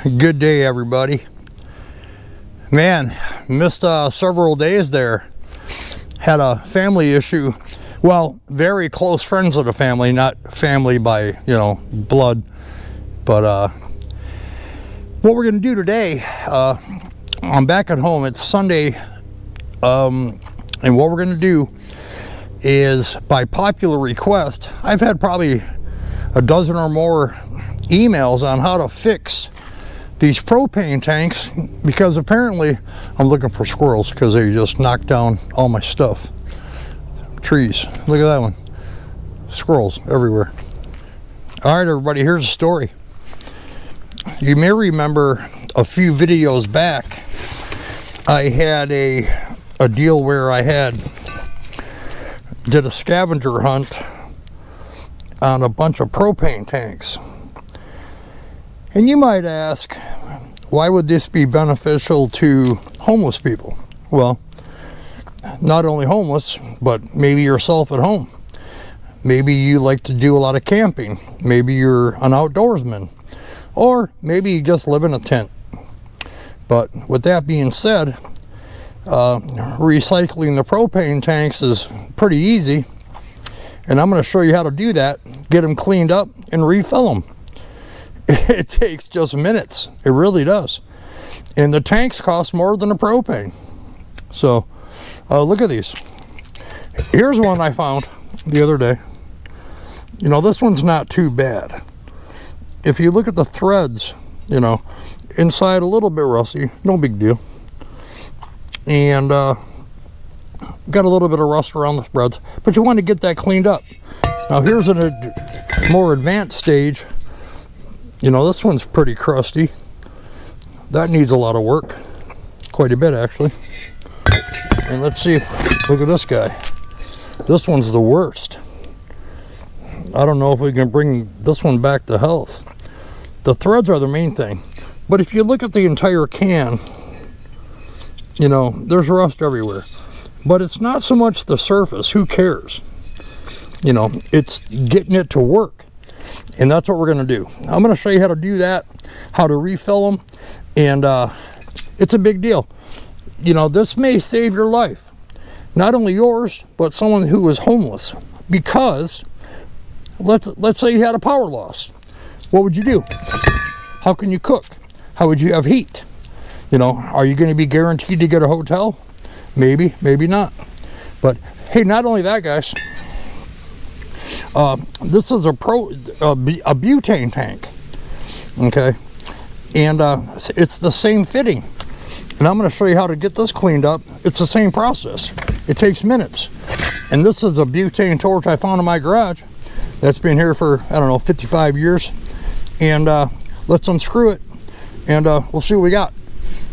Good day, everybody. Man, missed several days there. Had a family issue. Well, very close friends of the family, not family by, blood. But what we're going to do today, I'm back at home. It's Sunday. And what we're going to do is, by popular request, I've had probably a dozen or more emails on how to fix these propane tanks, because apparently I'm looking for squirrels because they just knocked down all my stuff. Trees. Look at that one. Squirrels everywhere. All right, everybody, here's a story. You may remember a few videos back, I had a deal where I did a scavenger hunt on a bunch of propane tanks. And you might ask, why would this be beneficial to homeless people? Well, not only homeless, but maybe yourself at home. Maybe you like to do a lot of camping. Maybe you're an outdoorsman. Or maybe you just live in a tent. But with that being said, recycling the propane tanks is pretty easy. And I'm going to show you how to do that. Get them cleaned up and refill them. It takes just minutes. It really does. And the tanks cost more than the propane. So look at these. Here's one I found the other day. This one's not too bad. If you look at the threads, inside a little bit rusty, no big deal. And got a little bit of rust around the threads, but you want to get that cleaned up. Now here's a more advanced stage. This one's pretty crusty. That needs a lot of work. Quite a bit, actually. And let's see look at this guy. This one's the worst. I don't know if we can bring this one back to health. The threads are the main thing. But if you look at the entire can, there's rust everywhere. But it's not so much the surface. Who cares? It's getting it to work. And that's what we're going to do. I'm going to show you how to do that, how to refill them, and it's a big deal. This may save your life. Not only yours, but someone who is homeless. Because, let's say you had a power loss. What would you do? How can you cook? How would you have heat? Are you going to be guaranteed to get a hotel? Maybe, maybe not. But, hey, not only that, guys. This is a butane tank, okay, and it's the same fitting, and I'm going to show you how to get this cleaned up. It's the same process. It takes minutes. And this is a butane torch I found in my garage that's been here for, 55 years. And let's unscrew it, and we'll see what we got,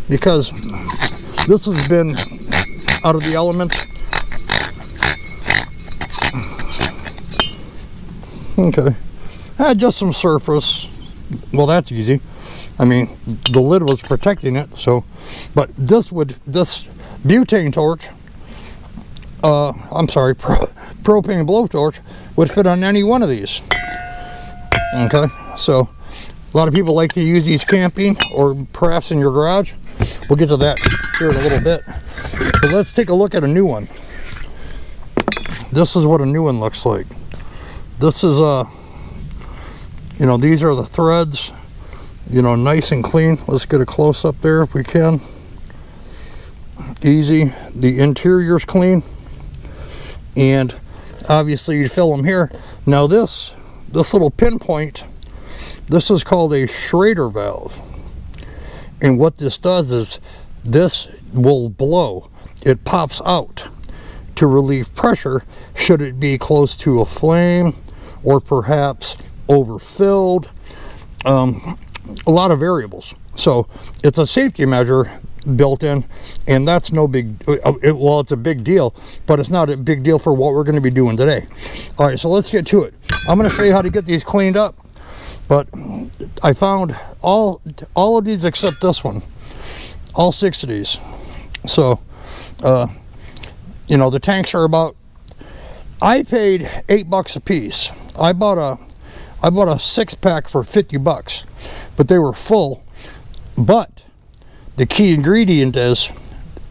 because this has been out of the elements. Okay, just some surface. Well, that's easy. The lid was protecting it, so. But this butane torch, propane blowtorch would fit on any one of these. Okay, so a lot of people like to use these camping or perhaps in your garage. We'll get to that here in a little bit. But let's take a look at a new one. This is what a new one looks like. This is these are the threads, nice and clean. Let's get a close up there if we can. Easy. The interior's clean, and obviously you fill them here. Now this little pinpoint, this is called a Schrader valve, and what this does is this will blow. It pops out to relieve pressure should it be close to a flame or perhaps overfilled. A lot of variables. So it's a safety measure built in, and that's no big, well, it's a big deal, but it's not a big deal for what we're going to be doing today. All right, so let's get to it. I'm going to show you how to get these cleaned up, but I found all of these except this one, all 6 of these. So the tanks are about, I paid $8 a piece. I bought a 6-pack for $50, but they were full. But the key ingredient is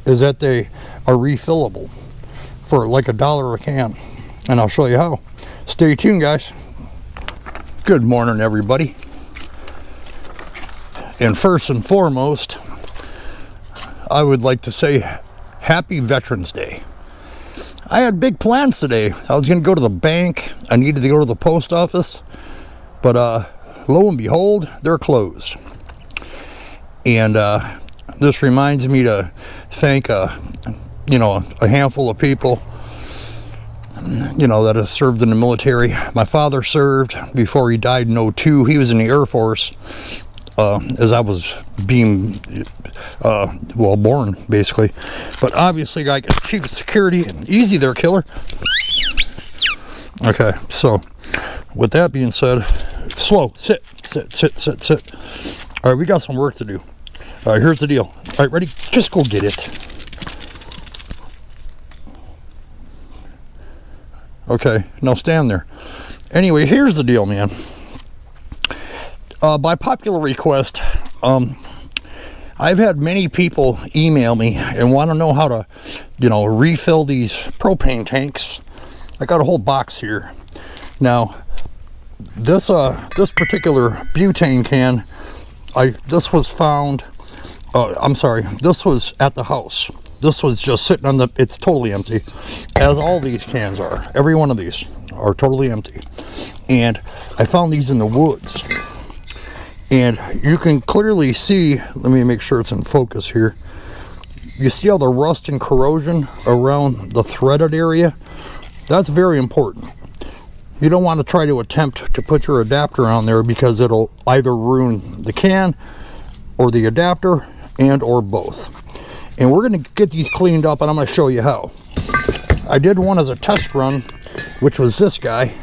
that they are refillable for like $1 a can, and I'll show you how. Stay tuned, guys. Good morning, everybody. And first and foremost, I would like to say Happy Veterans Day. I had big plans today. I was going to go to the bank. I needed to go to the post office, but lo and behold, they're closed. And this reminds me to thank a handful of people that have served in the military. My father served before he died in 2002. He was in the Air Force as I was being born, basically. But obviously, guy gets chief of security. Easy there, killer. Okay, so with that being said, slow, sit. All right, we got some work to do. All right, here's the deal. All right, ready? Just go get it. Okay, now stand there. Anyway, here's the deal, man. By popular request, I've had many people email me and want to know how to, refill these propane tanks. I got a whole box here. Now, this particular butane can, this was found. This was at the house. This was just sitting on it's totally empty, as all these cans are. Every one of these are totally empty. And I found these in the woods. And you can clearly see, let me make sure it's in focus here. You see all the rust and corrosion around the threaded area? That's very important. You don't want to try to attempt to put your adapter on there, because it'll either ruin the can or the adapter, and or both. And we're going to get these cleaned up, and I'm going to show you how. I did one as a test run, which was this guy.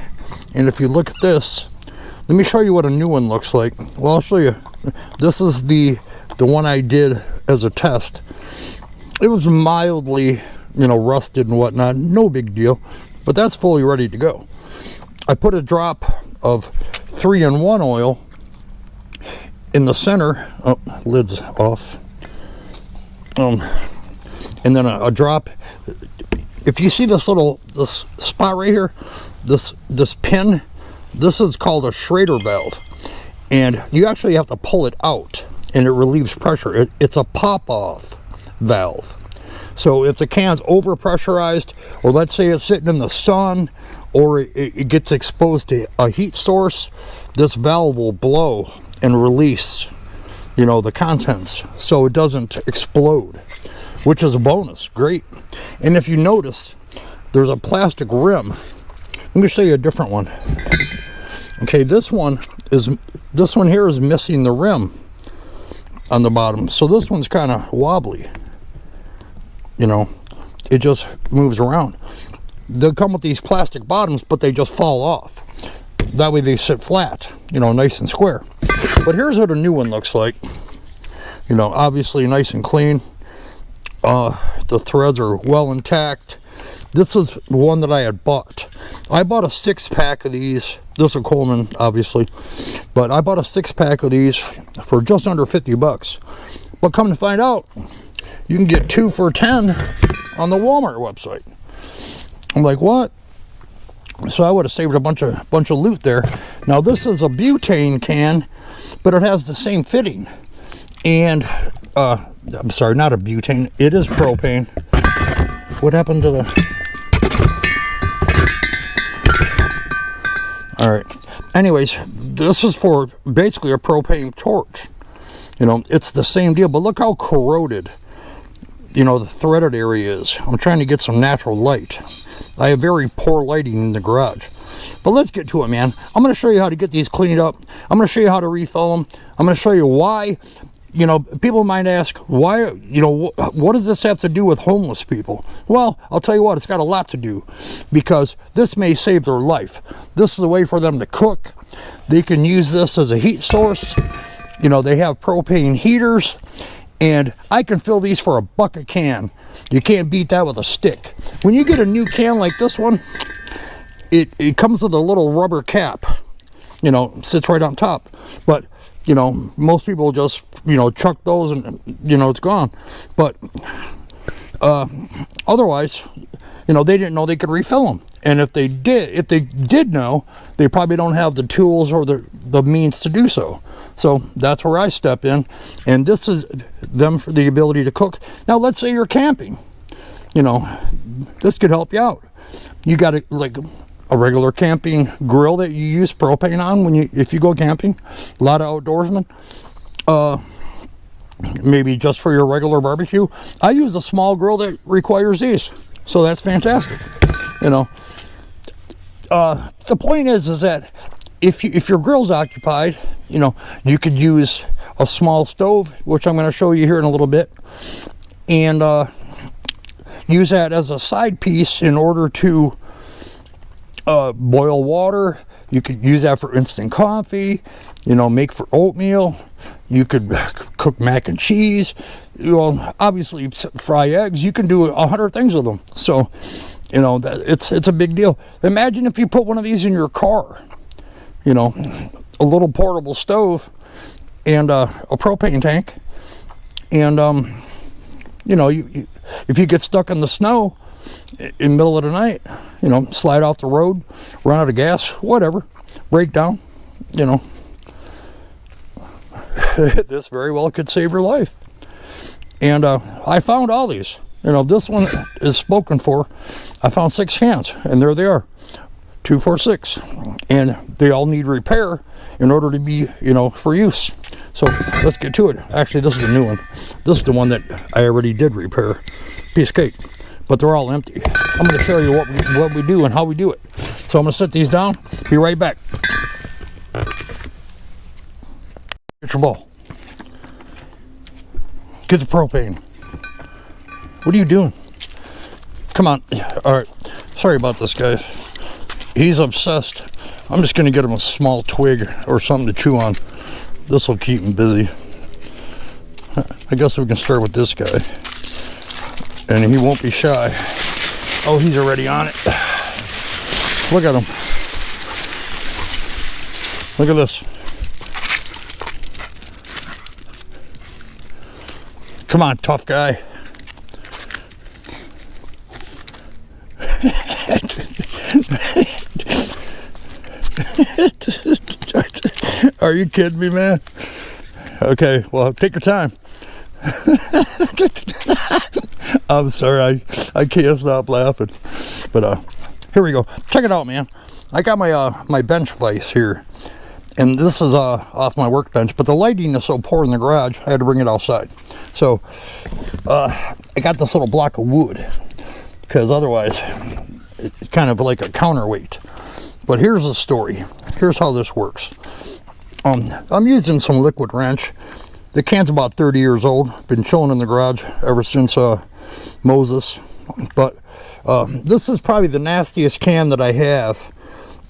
And if you look at this, let me show you what a new one looks like. Well, I'll show you. This is the one I did as a test. It was mildly, rusted and whatnot. No big deal. But that's fully ready to go. I put a drop of 3-in-1 oil in the center. Oh, lid's off. And then a drop. If you see this spot right here, this pin, this is called a Schrader valve, and you actually have to pull it out, and it relieves pressure. It's a pop-off valve. So if the can's over-pressurized, or let's say it's sitting in the sun, or it gets exposed to a heat source, this valve will blow and release the contents, so it doesn't explode, which is a bonus. Great. And if you notice, there's a plastic rim. Let me show you a different one. Okay, this one here is missing the rim on the bottom, so this one's kind of wobbly. It just moves around. They'll come with these plastic bottoms, but they just fall off. That way they sit flat, nice and square. But here's what a new one looks like. Obviously nice and clean. The threads are well intact. This is one that I had bought. I bought a 6-pack of these. This is a Coleman, obviously. But I bought a 6-pack of these for just under $50. But come to find out, you can get 2 for $10 on the Walmart website. I'm like, what? So I would have saved a bunch of loot there. Now this is a butane can, but it has the same fitting. And I'm sorry, not a butane. It is propane. What happened to the? All right. Anyways, this is for basically a propane torch. It's the same deal, but look how corroded, the threaded area is. I'm trying to get some natural light. I have very poor lighting in the garage. But let's get to it, man. I'm going to show you how to get these cleaned up. I'm going to show you how to refill them. I'm going to show you why. People might ask, why, what does this have to do with homeless people? Well, I'll tell you what, it's got a lot to do, because this may save their life. This is a way for them to cook. They can use this as a heat source. They have propane heaters, and I can fill these for $1 a can. You can't beat that with a stick. When you get a new can like this one, it comes with a little rubber cap, sits right on top. But you know, most people just, you know, chuck those and, you know, it's gone. But otherwise, you know, they didn't know they could refill them. And if they did know, they probably don't have the tools or the means to do so. So that's where I step in, and this is them for the ability to cook. Now, let's say you're camping, you know, this could help you out. You got like a regular camping grill that you use propane on if you go camping. A lot of outdoorsmen, maybe just for your regular barbecue. I use a small grill that requires these, so that's fantastic. You know, the point is that if your grill's occupied, you know, you could use a small stove, which I'm going to show you here in a little bit, and use that as a side piece in order to boil water. You could use that for instant coffee, you know, make for oatmeal. You could cook mac and cheese, you know, obviously fry eggs. You can do 100 things with them. So, you know, it's a big deal. Imagine if you put one of these in your car, you know, a little portable stove and a propane tank, and you know, if you get stuck in the snow in the middle of the night, you know, slide off the road, run out of gas, whatever, break down, you know, this very well could save your life. And I found all these. You know, this one is spoken for. I found 6 cans, and there they are, 2 for $6, and they all need repair in order to be, you know, for use. So let's get to it. Actually, this is a new one. This is the one that I already did repair. Piece of cake. But they're all empty. I'm going to show you what we do and how we do it. So I'm going to set these down. Be right back. Get your bowl. Get the propane. What are you doing? Come on. All right. Sorry about this, guys. He's obsessed. I'm just going to get him a small twig or something to chew on. This will keep him busy. I guess we can start with this guy. And he won't be shy. Oh, he's already on it. Look at him. Look at this. Come on, tough guy. Are you kidding me, man? Okay, well, take your time. I'm sorry, I can't stop laughing. But here we go. Check it out, man. I got my bench vise here, and this is off my workbench, but the lighting is so poor in the garage, I had to bring it outside. So I got this little block of wood, because otherwise it's kind of like a counterweight. But here's the story. Here's how this works. I'm using some liquid wrench. The can's about 30 years old. Been chilling in the garage ever since Moses. But this is probably the nastiest can that I have.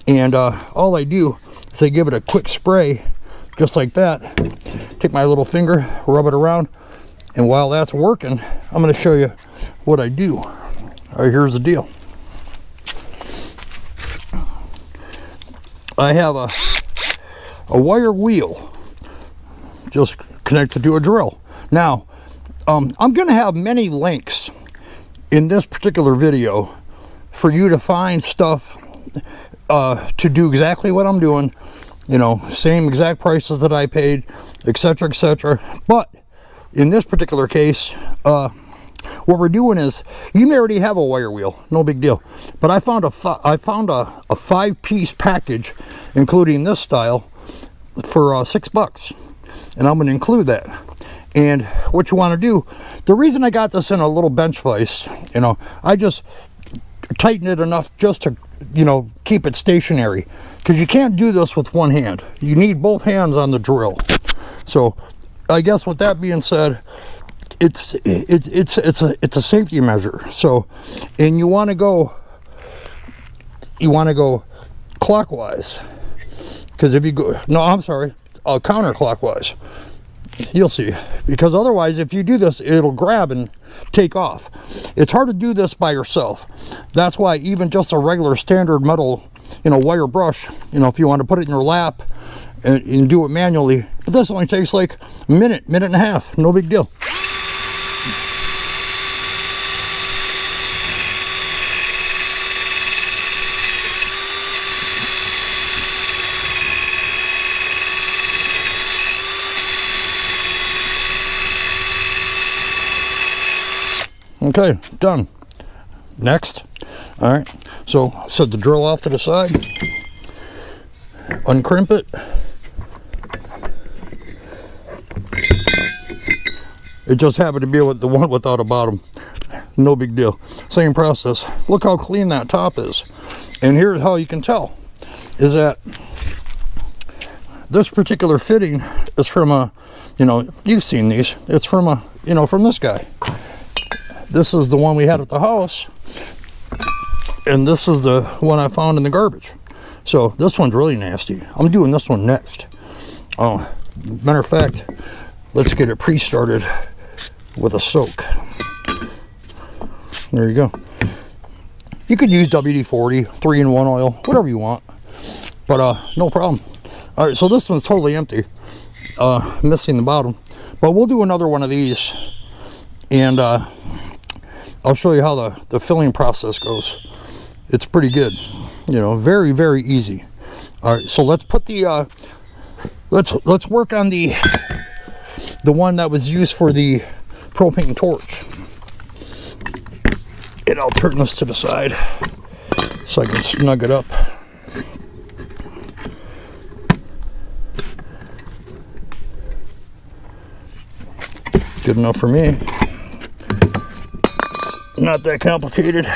And all I do is I give it a quick spray, just like that. Take my little finger, rub it around. And while that's working, I'm going to show you what I do. All right, here's the deal. I have a wire wheel just connected to a drill. Now, I'm going to have many links in this particular video for you to find stuff to do exactly what I'm doing, you know, same exact prices that I paid, etc., etc. But in this particular case, what we're doing is, you may already have a wire wheel, no big deal, but I found a 5-piece package including this style for $6, and I'm going to include that. And what you want to do, the reason I got this in a little bench vise, you know, I just tighten it enough just to, you know, keep it stationary, because you can't do this with one hand. You need both hands on the drill. So I guess with that being said, it's a safety measure. So, and you want to go clockwise, because if you go, no, I'm sorry, counterclockwise. You'll see, because otherwise if you do this, it'll grab and take off. It's hard to do this by yourself. That's why even just a regular standard metal wire brush, if you want to put it in your lap and do it manually. But this only takes like a minute and a half. No big deal. Okay, done. Next. All right, so set the drill off to the side, uncrimp it. It just happened to be with the one without a bottom. No big deal. Same process. Look how clean that top is. And here's how you can tell, is that this particular fitting is from a, you've seen these. It's from a, from this guy. This is the one we had at the house. And this is the one I found in the garbage. So this one's really nasty. I'm doing this one next. Matter of fact, let's get it pre-started with a soak. There you go. You could use WD-40, 3-in-1 oil, whatever you want. But no problem. All right, so this one's totally empty. Missing the bottom. But we'll do another one of these. And I'll show you how the filling process goes. It's pretty good, very, very easy. All right, so let's put the let's work on the one that was used for the propane torch. And I'll turn this to the side so I can snug it up. Good enough for me. Not that complicated.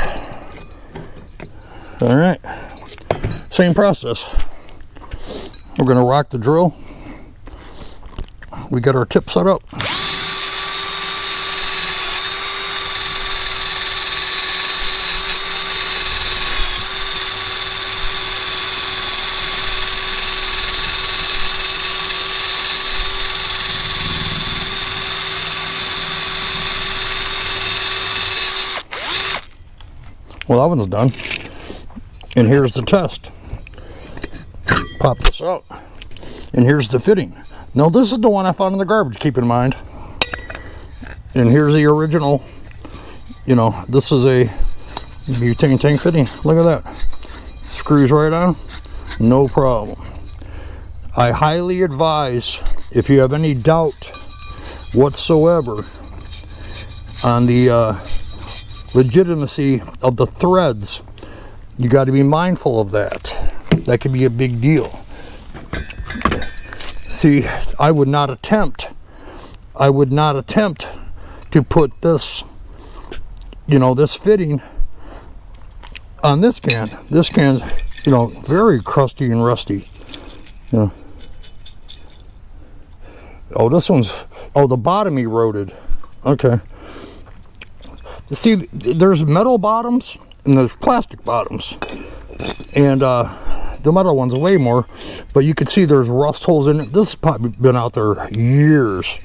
All right, same process. We're gonna rock the drill. We got our tip set up. Well, that one's done. And here's the test. Pop this out. And here's the fitting. Now this is the one I found in the garbage, keep in mind. And here's the original. This is a butane tank fitting. Look at that. Screws right on. No problem. I highly advise, if you have any doubt whatsoever on the legitimacy of the threads, you got to be mindful of that. That could be a big deal. See, I would not attempt to put this, this fitting on this can. This can's, very crusty and rusty. Oh, this one's, the bottom eroded. Okay. See, there's metal bottoms and there's plastic bottoms, and the metal one's way more, but you can see there's rust holes in it. This has probably been out there years,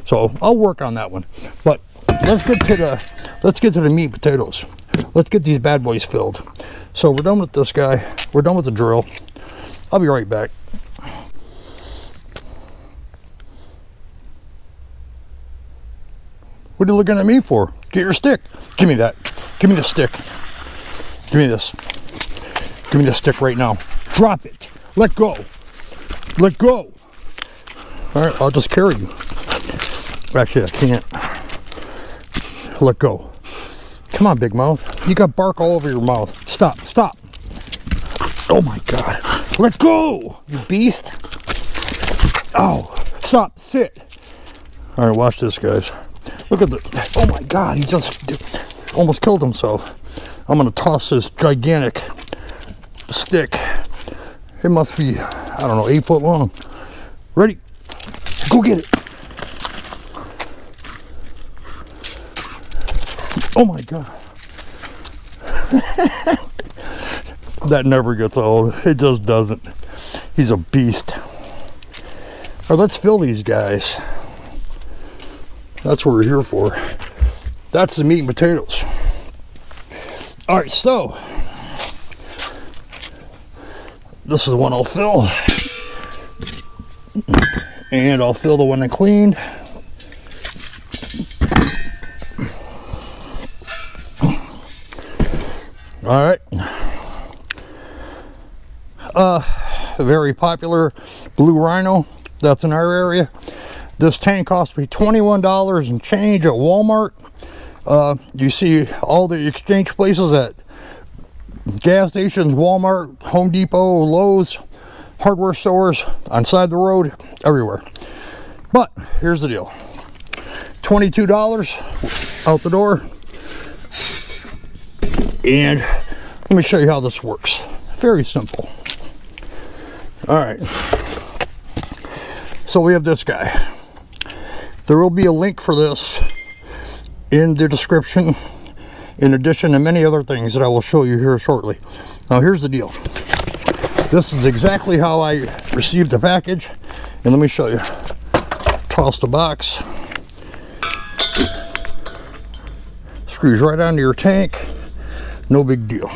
so I'll work on that one. But let's get to the meat and potatoes. Let's get these bad boys filled. So we're done with this guy. We're done with the drill. I'll be right back. What are you looking at me for? Get your stick. Give me that. Give me the stick. Give me this. Give me the stick right now. Drop it. Let go. Let go. All right, I'll just carry you. Actually, I can't. Let go. Come on, big mouth. You got bark all over your mouth. Stop. Stop. Oh my God. Let go, you beast. Oh, stop. Sit. All right, watch this, guys. Look at the, oh my God, he just almost killed himself. I'm gonna toss this gigantic stick. It must be, I don't know, 8 foot long. Ready? Go get it. Oh my God. That never gets old. It just doesn't. He's a beast. All right, let's fill these guys. That's what we're here for. That's the meat and potatoes. All right, so this is the one I'll fill. And I'll fill the one I cleaned. All right. Very popular Blue Rhino. That's in our area. This tank cost me $21 and change at Walmart. You see all the exchange places at gas stations, Walmart, Home Depot, Lowe's, hardware stores, on side the road, everywhere. But here's the deal. $22 out the door. And let me show you how this works. Very simple. All right. So we have this guy. There will be a link for this in the description, in addition to many other things that I will show you here shortly. Now here's the deal. This is exactly how I received the package. And let me show you. Toss the box. Screws right onto your tank. No big deal.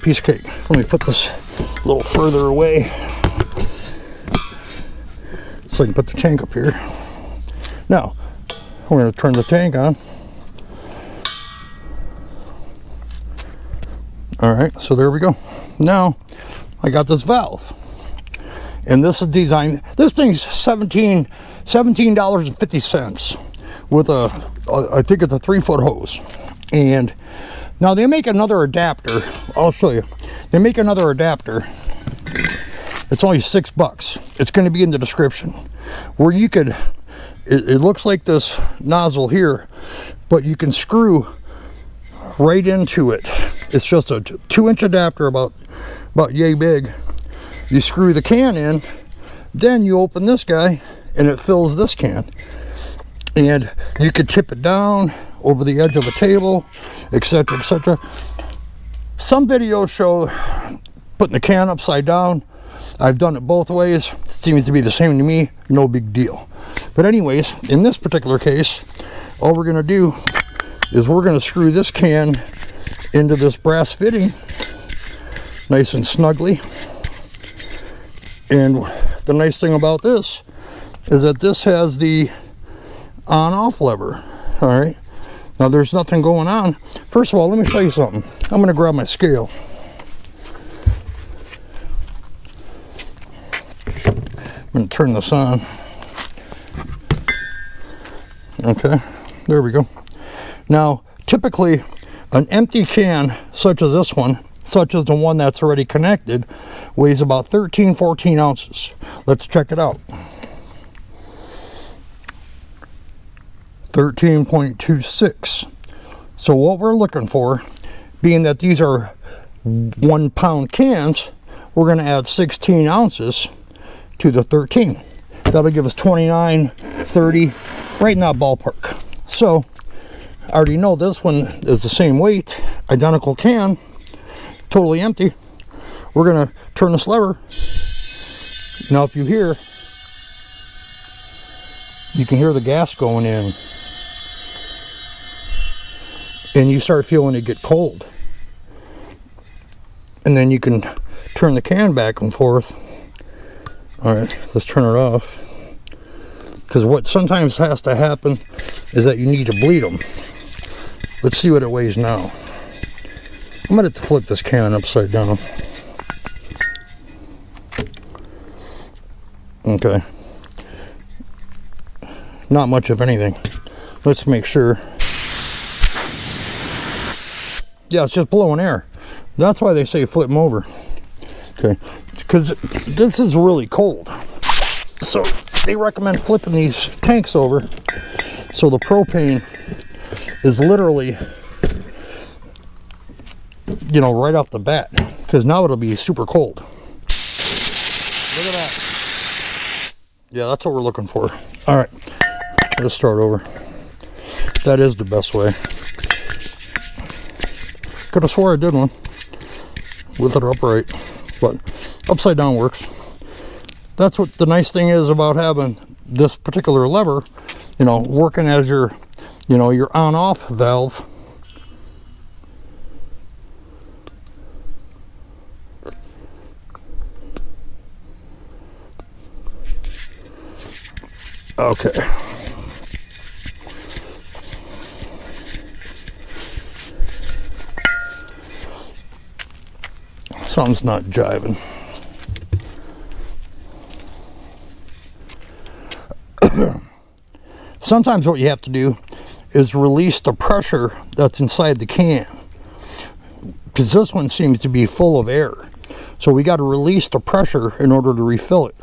Piece of cake. Let me put this a little further away so I can put the tank up here. Now, we're going to turn the tank on. All right, so there we go. Now, I got this valve. And this is designed, this thing's $17.50 with I think it's a 3-foot hose. And now they make another adapter. I'll show you. They make another adapter. It's only $6. It's going to be in the description. Where you could, it looks like this nozzle here, but you can screw right into it. It's just a 2-inch adapter, about yay big. You screw the can in, then you open this guy, and it fills this can. And you could tip it down over the edge of a table, etc., etc. Some videos show putting the can upside down. I've done it both ways. It seems to be the same to me. No big deal. But anyways, in this particular case, all we're going to do is we're going to screw this can into this brass fitting nice and snugly. And the nice thing about this is that this has the on-off lever. All right. Now there's nothing going on. First of all, let me show you something. I'm going to grab my scale. I'm going to turn this on. Okay, there we go. Now, typically, an empty can, such as this one, such as the one that's already connected, weighs about 13-14 ounces. Let's check it out. 13.26. So what we're looking for, being that these are 1 pound cans, we're going to add 16 ounces to the 13. That'll give us 29, 30, right in that ballpark. So I already know this one is the same weight, identical can, totally empty. We're going to turn this lever. Now if you hear, you can hear the gas going in. And you start feeling it get cold. And then you can turn the can back and forth. All right, let's turn it off. Because what sometimes has to happen is that you need to bleed them. Let's see what it weighs now. I'm going to have to flip this can upside down. Okay. Not much of anything. Let's make sure. Yeah, it's just blowing air. That's why they say flip them over. Okay. Because this is really cold. So they recommend flipping these tanks over so the propane is literally, you know, right off the bat, because now it'll be super cold. Look at that. Yeah, that's what we're looking for. All right, let's start over. That is the best way. Could have swore I did one with it upright, but upside down works. That's what the nice thing is about having this particular lever, you know, working as your, you know, your on-off valve. Okay. Something's not jiving. Sometimes what you have to do is release the pressure that's inside the can, because this one seems to be full of air. So we got to release the pressure in order to refill it.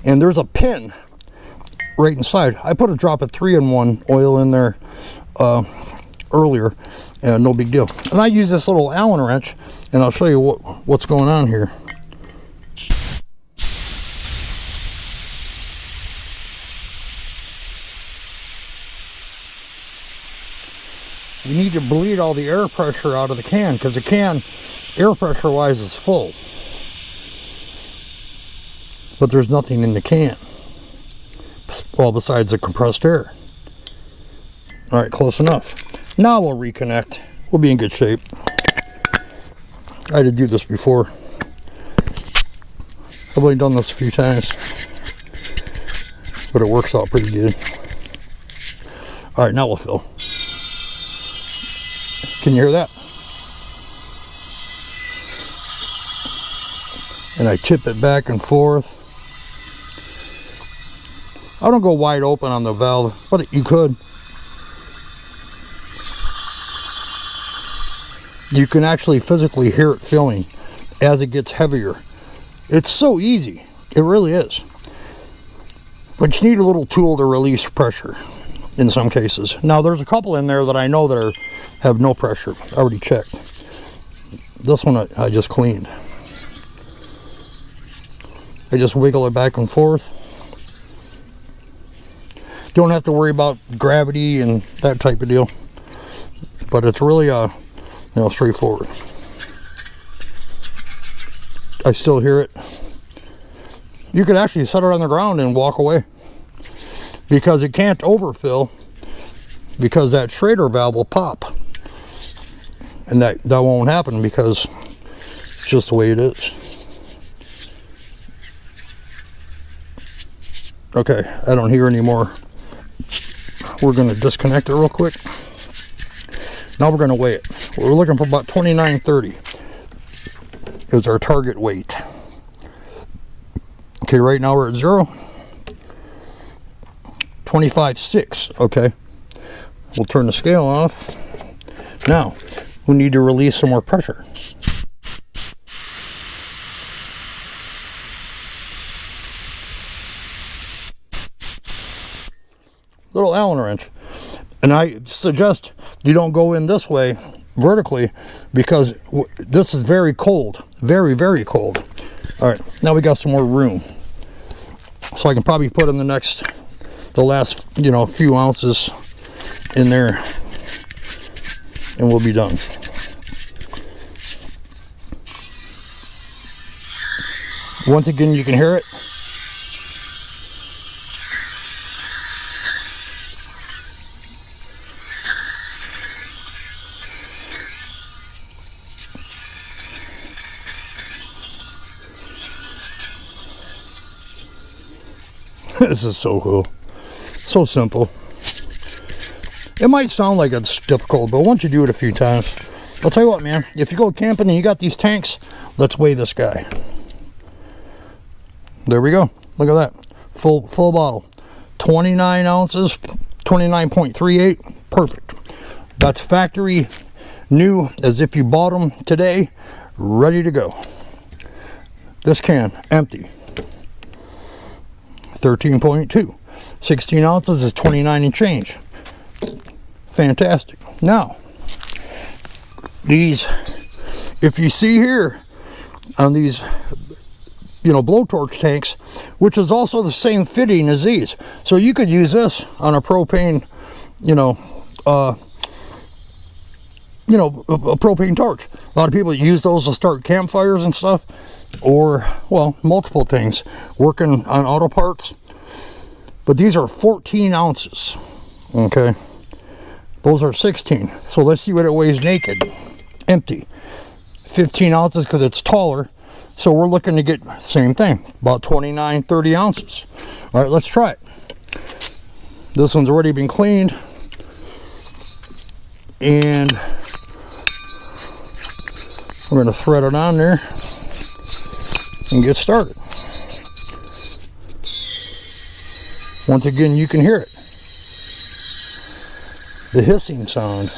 And there's a pin right inside. I put a drop of 3-in-1 oil in there earlier, and no big deal. And I use this little Allen wrench, and I'll show you what's going on here. You need to bleed all the air pressure out of the can, because the can, air pressure wise, is full. But there's nothing in the can, well, besides the compressed air. All right, close enough. Now we'll reconnect. We'll be in good shape. I had to do this before. I've only done this a few times, but it works out pretty good. All right, now we'll fill. Can you hear that? And I tip it back and forth. I don't go wide open on the valve, but you could. You can actually physically hear it filling as it gets heavier. It's so easy. It really is. But you need a little tool to release pressure in some cases. Now there's a couple in there that I know that have no pressure. I already checked. This one I just cleaned. I just wiggle it back and forth. Don't have to worry about gravity and that type of deal. But it's really straightforward. I still hear it. You could actually set it on the ground and walk away, because it can't overfill, because that Schrader valve will pop, and that won't happen because it's just the way it is. Okay, I don't hear anymore. We're going to disconnect it real quick. Now we're going to weigh it. We're looking for about 29.30 is our target weight. Okay, right now we're at 0. 25.6. Okay, we'll turn the scale off. Now we need to release some more pressure. Little Allen wrench. And I suggest you don't go in this way vertically, because this is very cold. Very, very cold. All right, now we got some more room. So I can probably put in the last, few ounces in there, and we'll be done. Once again, you can hear it. This is so cool. So simple. It might sound like it's difficult, but once you do it a few times, I'll tell you what, man, if you go camping and you got these tanks, let's weigh this guy. There we go. Look at that. Full bottle. 29 ounces, 29.38. Perfect. That's factory new, as if you bought them today, ready to go. This can, empty. 13.2. 16 ounces is 29 and change. Fantastic. Now, these, if you see here on these, blowtorch tanks, which is also the same fitting as these, so you could use this on a propane, a propane torch. A lot of people use those to start campfires and stuff, or, well, multiple things, working on auto parts. But these are 14 ounces, okay? Those are 16. So let's see what it weighs naked, empty. 15 ounces because it's taller. So we're looking to get same thing, about 29, 30 ounces. All right, let's try it. This one's already been cleaned, and we're going to thread it on there and get started. Once again, you can hear it. The hissing sound.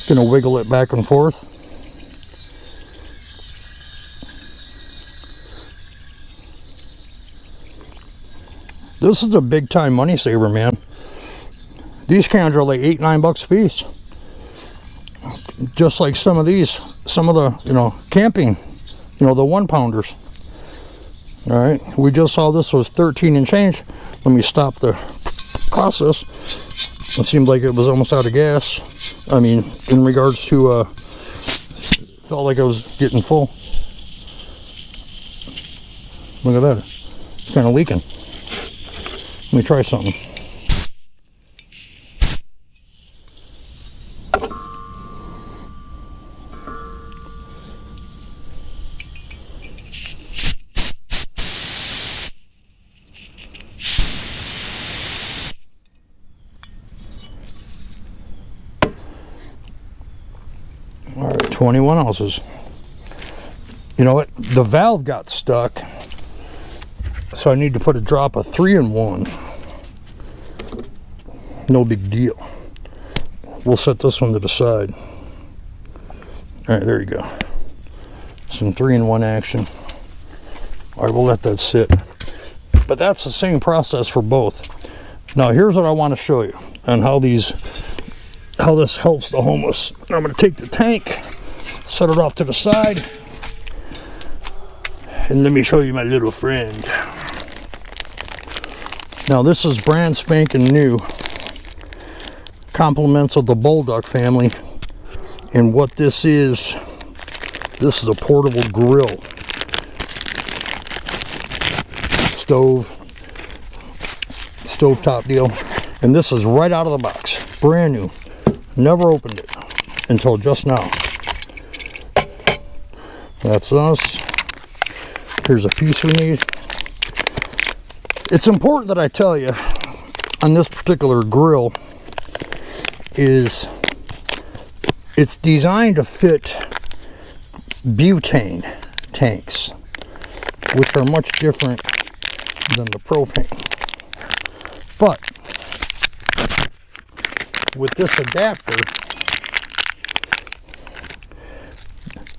Going to wiggle it back and forth. This is a big time money saver, man. These cans are like $8-9 a piece. Just like some of these, some of the, you know, camping, you know, the 1-pounders. All right, we just saw this was 13 and change. Let me stop the process. It seemed like it was almost out of gas. I mean, in regards to, felt like I was getting full. Look at that, it's kind of leaking. Let me try something. All right, 21 ounces. You know what? The valve got stuck, so I need to put a drop of 3-in-1. No big deal. We'll set this one to the side. All right, there you go. Some 3-in-1 action. All right, we'll let that sit. But that's the same process for both. Now, here's what I want to show you on how this helps the homeless. I'm going to take the tank, set it off to the side, and let me show you my little friend. Now, this is brand spanking new. Compliments of the Bulldog family. And what this is a portable grill. Stovetop deal. And this is right out of the box. Brand new. Never opened it until just now. That's us. Here's a piece we need. It's important that I tell you on this particular grill is it's designed to fit butane tanks, which are much different than the propane. But with this adapter,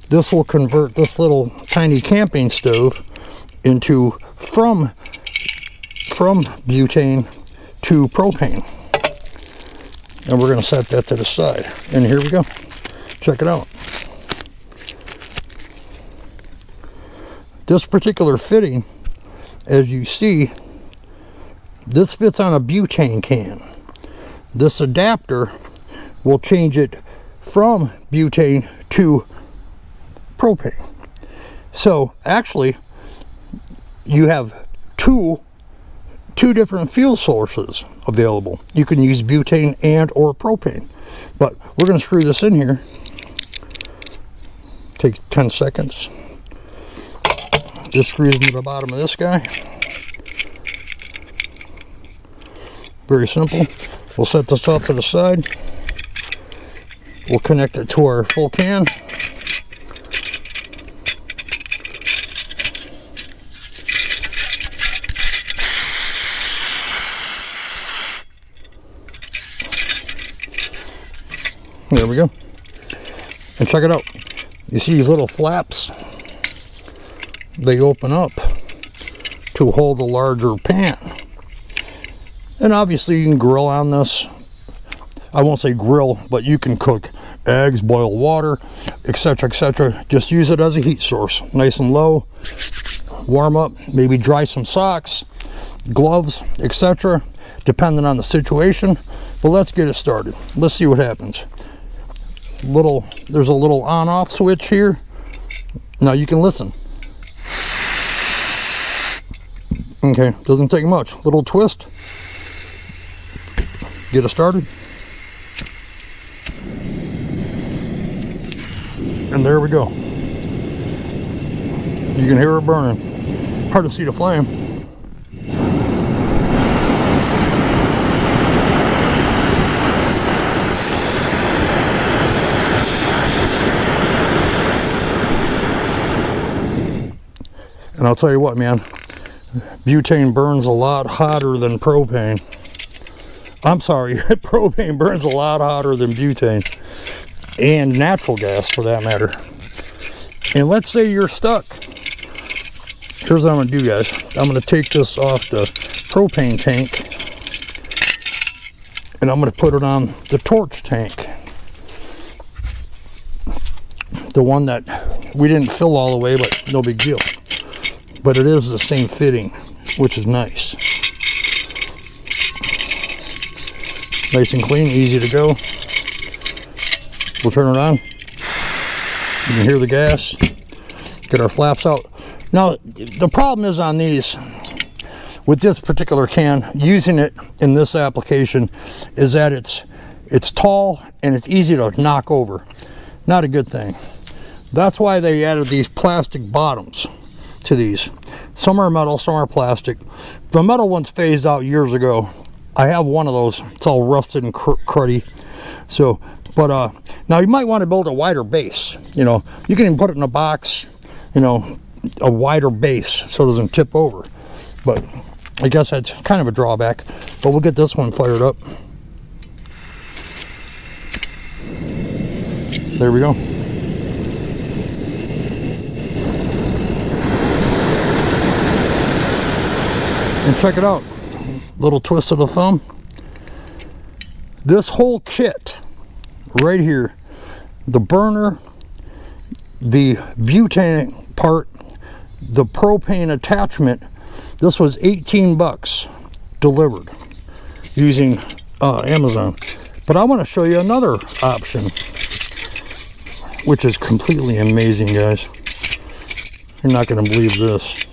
this will convert this little tiny camping stove into from butane to propane. And we're going to set that to the side. And here we go. Check it out. This particular fitting, as you see, this fits on a butane can. This adapter will change it from butane to propane. So actually, you have two different fuel sources available. You can use butane and or propane. But we're going to screw this in here. Takes 10 seconds. This screws into the bottom of this guy. Very simple. We'll set this off to the side. We'll connect it to our full can. There we go. And check it out. You see these little flaps? They open up to hold a larger pan. And obviously you can grill on this. I won't say grill, but you can cook eggs, boil water, etc., etc. Just use it as a heat source. Nice and low. Warm up, maybe dry some socks, gloves, etc., depending on the situation. But let's get it started. Let's see what happens. There's a little on-off switch here. Now you can listen. Okay, doesn't take much. Little twist. Get it started. And there we go. You can hear it burning. Hard to see the flame. And I'll tell you what, man, butane burns a lot hotter than propane. I'm sorry, propane burns a lot hotter than butane, and natural gas for that matter. And let's say you're stuck. Here's what I'm gonna do, guys. I'm gonna take this off the propane tank and I'm gonna put it on the torch tank. The one that we didn't fill all the way, but no big deal. But it is the same fitting, which is nice. Nice and clean, easy to go. We'll turn it on. You can hear the gas. Get our flaps out. Now, the problem is on these, with this particular can, using it in this application, is that it's tall and it's easy to knock over. Not a good thing. That's why they added these plastic bottoms to these. Some are metal, some are plastic. The metal ones phased out years ago. I have one of those. It's all rusted and cruddy. So, but now you might want to build a wider base. You know, you can even put it in a box, you know, a wider base so it doesn't tip over. But I guess that's kind of a drawback. But we'll get this one fired up. There we go. And check it out. Little twist of the thumb. This whole kit right here, the burner, the butane part, the propane attachment, this was 18 bucks delivered using Amazon. But I want to show you another option, which is completely amazing, guys. You're not going to believe this.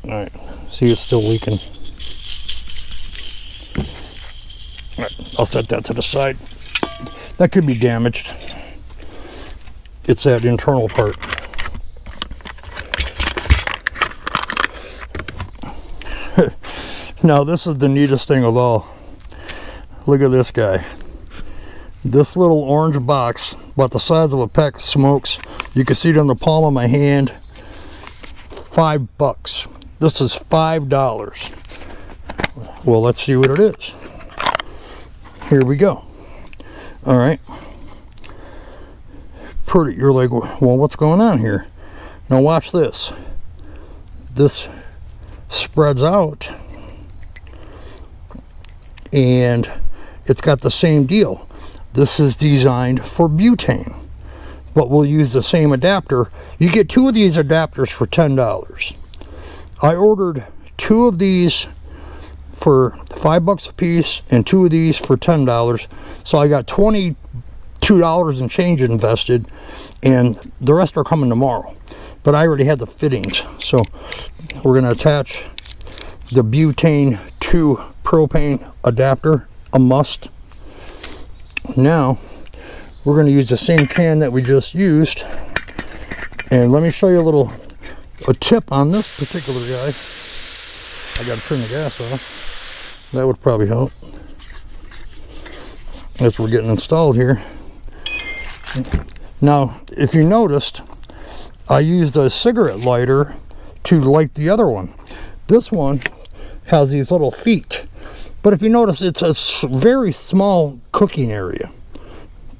All right, see, it's still leaking. All right, I'll set that to the side. That could be damaged. It's that internal part. Now, this is the neatest thing of all. Look at this guy. This little orange box, about the size of a pack of smokes. You can see it on the palm of my hand. $5. This is $5. Well, let's see what it is. Here we go. All right. Pretty. You're like, well, what's going on here? Now watch this. This spreads out, and it's got the same deal. This is designed for butane, but we'll use the same adapter. You get 2 of these adapters for $10. I ordered 2 of these for $5 a piece and 2 of these for $10. So I got $22 and change invested, and the rest are coming tomorrow. But I already had the fittings. So we're going to attach the butane to propane adapter, a must. Now we're going to use the same can that we just used, and let me show you a tip on this particular guy. I got to turn the gas off. That would probably help as we're getting installed here. Now, if you noticed, I used a cigarette lighter to light the other one. This one has these little feet, but if you notice, it's a very small cooking area,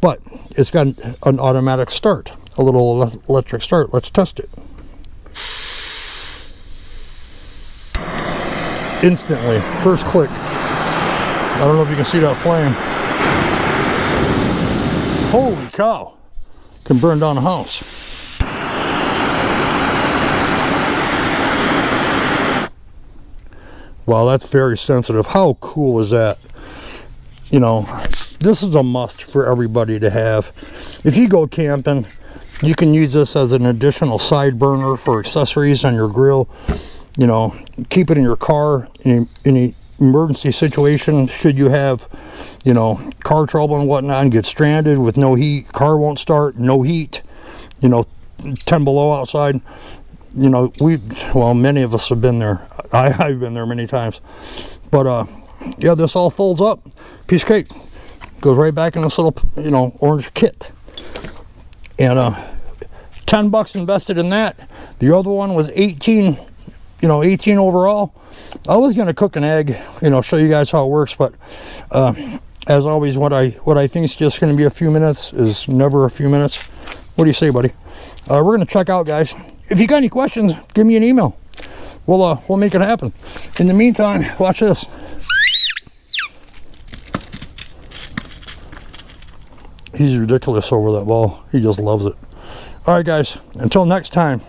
but it's got an automatic start, a little electric start. Let's test it. Instantly, first click. I don't know if you can see that flame. Holy cow, can burn down a house. Wow, that's very sensitive. How cool is that? You know, this is a must for everybody to have. If you go camping, you can use this as an additional side burner for accessories on your grill. You know, keep it in your car in an emergency situation. Should you have, you know, car trouble and whatnot and get stranded with no heat, car won't start, no heat, you know, 10 below outside. You know, many of us have been there. I've been there many times. But yeah, this all folds up. Piece of cake. Goes right back in this little, you know, orange kit. And $10 10 bucks invested in that. The other one was 18, you know, 18 overall. I was going to cook an egg, you know, show you guys how it works, but as always, what I think is just going to be a few minutes is never a few minutes. What do you say, buddy? We're going to check out, guys. If you got any questions, give me an email. We'll make it happen. In the meantime, watch this. He's ridiculous over that ball. He just loves it. All right, guys. Until next time.